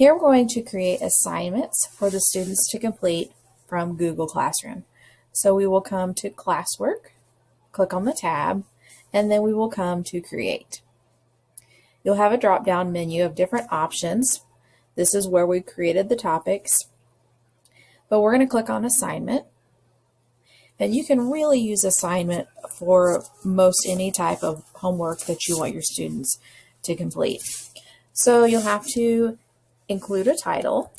Here we're going to create assignments for the students to complete from Google Classroom. So we will come to Classwork, click on the tab, and then we will come to Create. You'll have a drop-down menu of different options. This is where we created the topics, but we're going to click on Assignment. And you can really use assignment for most any type of homework that you want your students to complete. So you'll have to include a title.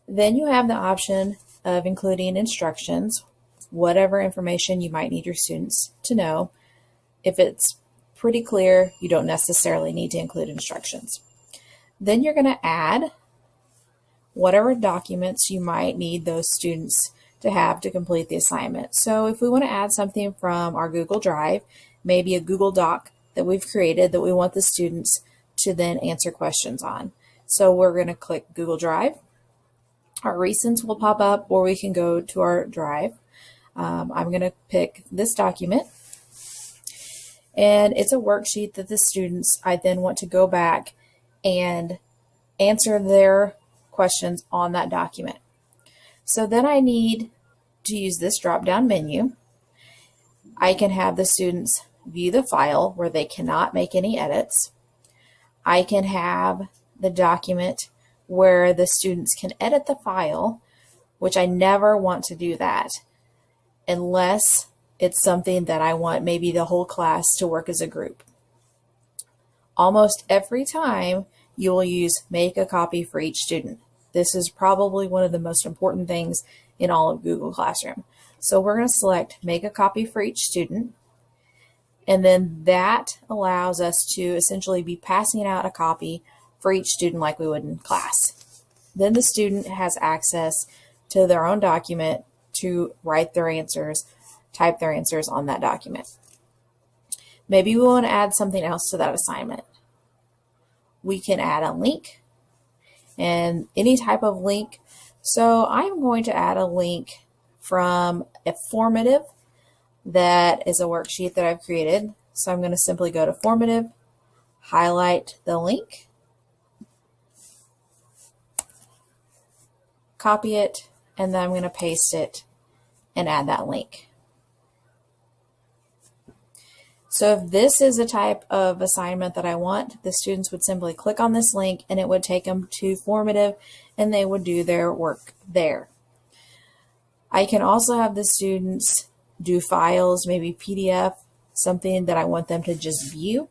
Then you have the option of including instructions, whatever information you might need your students to know. If it's pretty clear, you don't necessarily need to include instructions. Then you're going to add whatever documents you might need those students to have to complete the assignment. So if we want to add something from our Google Drive, maybe a Google Doc that we've created that we want the students to then answer questions on. So we're going to click Google Drive. Our recents will pop up, or we can go to our Drive. I'm going to pick this document, and it's a worksheet that the students, I then want to go back and answer their questions on that document. So then I need to use this drop-down menu. I can have the students view the file where they cannot make any edits. I can have the document where the students can edit the file, which I never want to do that unless it's something that I want maybe the whole class to work as a group. Almost every time you will use make a copy for each student. This is probably one of the most important things in all of Google Classroom. So we're going to select make a copy for each student. And then that allows us to essentially be passing out a copy for each student like we would in class. Then the student has access to their own document to write their answers, type their answers on that document. Maybe we want to add something else to that assignment. We can add a link and any type of link. So I'm going to add a link from a formative that is a worksheet that I've created. So I'm going to simply go to formative, highlight the link, copy it, and then I'm going to paste it and add that link. So if this is a type of assignment that I want, the students would simply click on this link and it would take them to formative and they would do their work there. I can also have the students do files, maybe PDF, something that I want them to just view,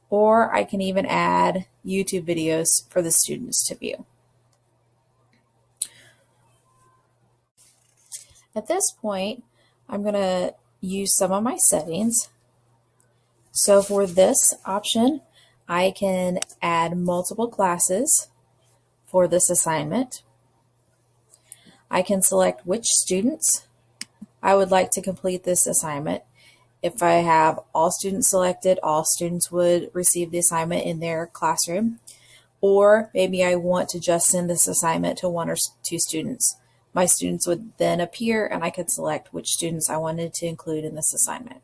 or I can even add YouTube videos for the students to view. At this point, I'm going to use some of my settings. So for this option, I can add multiple classes for this assignment. I can select which students I would like to complete this assignment. If I have all students selected, all students would receive the assignment in their classroom. Or maybe I want to just send this assignment to one or two students. My students would then appear and I could select which students I wanted to include in this assignment.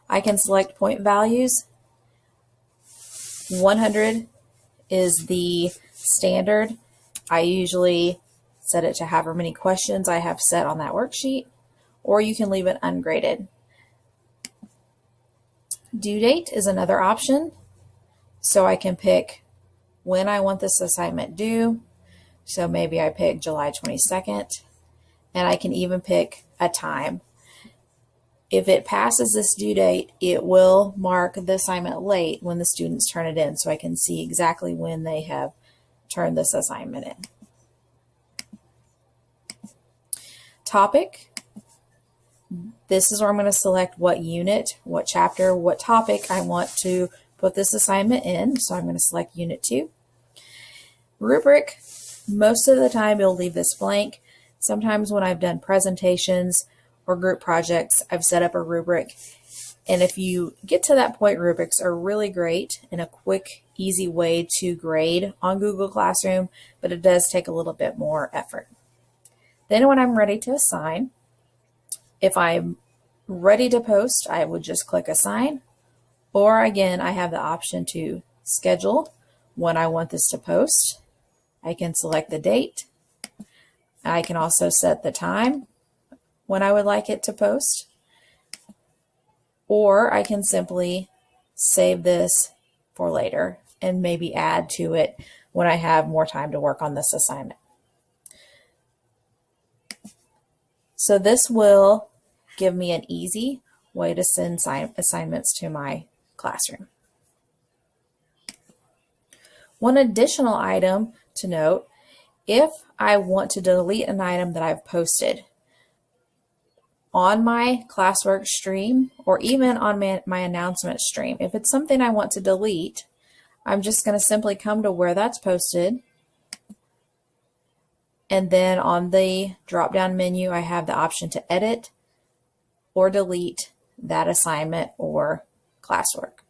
I can select point values. 100 is the standard. I usually set it to however many questions I have set on that worksheet, or you can leave it ungraded. Due date is another option. So I can pick when I want this assignment due. So maybe I pick July 22nd, and I can even pick a time. If it passes this due date, it will mark the assignment late when the students turn it in, so I can see exactly when they have turned this assignment in. Topic. This is where I'm going to select what unit, what chapter, what topic I want to put this assignment in. So I'm going to select Unit 2. Rubric. Most of the time you'll leave this blank. Sometimes when I've done presentations or group projects, I've set up a rubric. And if you get to that point, rubrics are really great and a quick, easy way to grade on Google Classroom, but it does take a little bit more effort. Then when I'm ready to assign, if I'm ready to post, I would just click Assign, or again, I have the option to schedule when I want this to post. I can select the date. I can also set the time when I would like it to post. Or I can simply save this for later and maybe add to it when I have more time to work on this assignment. So this will give me an easy way to send assignments to my classroom. One additional item to note, if I want to delete an item that I've posted on my classwork stream or even on my announcement stream, if it's something I want to delete, I'm just going to simply come to where that's posted, and then on the drop-down menu I have the option to edit or delete that assignment or classwork.